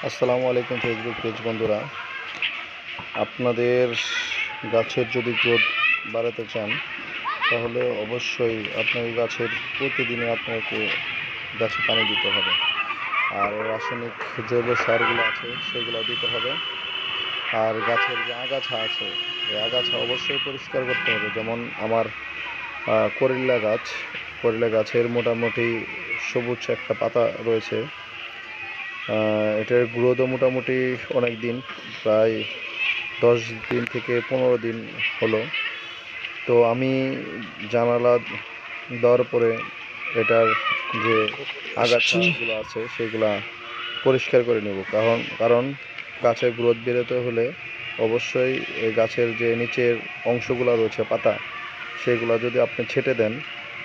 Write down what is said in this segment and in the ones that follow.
আসসালামু আলাইকুম Facebook page বন্ধুরা, আপনাদের গাছের যদি গ্রোথ বাড়াতে চান তাহলে অবশ্যই আপনার গাছের প্রতিদিনই আপনাকে গাছে পানি দিতে হবে। আর রাসায়নিক জৈব সারগুলো আছে সেগুলো দিতে হবে। আর গাছের যে আগাছা আছে এই আগাছা অবশ্যই পরিষ্কার করতে হবে। যেমন আমার করইলা গাছের মোটামুটি সবুজ একটা পাতা রয়েছে। এটার গ্রোথও মোটামুটি অনেক দিন, প্রায় 10 দিন থেকে 15 দিন হলো। তো আমি জানালা দেওয়ার পরে এটার যে আগাছাগুলো আছে সেগুলা পরিষ্কার করে নেব। কারণ গাছের গ্রোথ বেরোতে হলে অবশ্যই এই গাছের যে নিচের অংশগুলো রয়েছে পাতা, সেগুলো যদি আপনি ছেটে দেন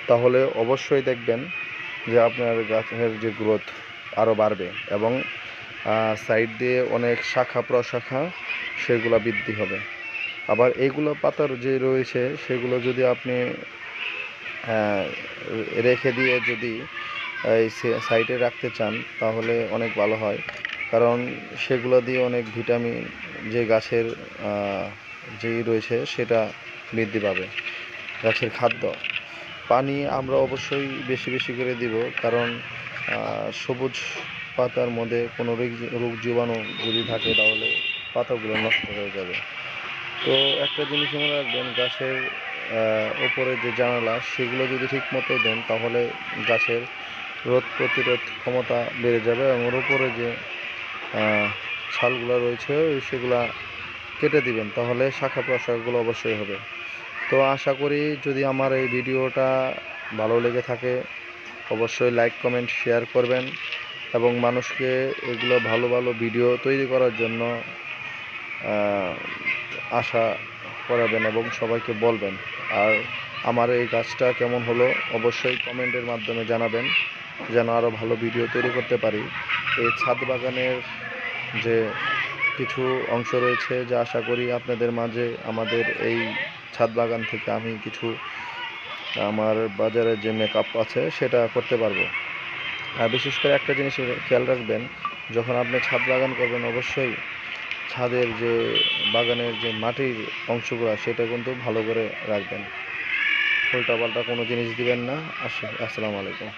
তাহলে অবশ্যই দেখবেন যে আপনার গাছের যে গ্রোথ আরও বাড়বে এবং সাইড দিয়ে অনেক শাখা প্রশাখা সেগুলো বৃদ্ধি হবে। আবার এইগুলো পাতার যে রয়েছে সেগুলো যদি আপনি রেখে দিয়ে যদি এই সাইডে রাখতে চান তাহলে অনেক ভালো হয়। কারণ সেগুলো দিয়ে অনেক ভিটামিন যে গাছের যেই রয়েছে সেটা বৃদ্ধি পাবে। গাছের খাদ্য পানি আমরা অবশ্যই বেশি বেশি করে দিব, কারণ সবুজ পাতার মধ্যে কোনো রোগ জীবাণু যদি থাকে তাহলে পাতাগুলো নষ্ট হয়ে যাবে। তো একটা জিনিস মনে রাখবেন, গাছের ওপরে যে জানালা সেগুলো যদি ঠিক মতো দেন তাহলে গাছের রোগ প্রতিরোধ ক্ষমতা বেড়ে যাবে এবং ওর উপরে যে ছালগুলো রয়েছে সেগুলা কেটে দিবেন, তাহলে শাখা প্রশাখাগুলো অবশ্যই হবে। তো আশা করি যদি আমার এই ভিডিওটা ভালো লেগে থাকে অবশ্যই লাইক কমেন্ট শেয়ার করবেন এবং মানুষকে এগুলো ভালো ভালো ভিডিও তৈরি করার জন্য আশা করাবেন এবং সবাইকে বলবেন। আর আমার এই গাছটা কেমন হলো অবশ্যই কমেন্টের মাধ্যমে জানাবেন, যেন আরও ভালো ভিডিও তৈরি করতে পারি। এই ছাদ বাগানের যে কিছু অংশ রয়েছে যা আশা করি আপনাদের মাঝে আমাদের এই ছাদ বাগান থেকে আমি কিছু আমার বাজারে যে মেকআপ আছে সেটা করতে পারবো। আর বিশেষ করে একটা জিনিস খেয়াল রাখবেন, যখন আপনি ছাদ বাগান করবেন অবশ্যই ছাদের যে বাগানের যে মাটির অংশগুলো সেটা কিন্তু ভালো করে রাখবেন, উল্টাপাল্টা কোনো জিনিস দিবেন না। আসসালামু আলাইকুম।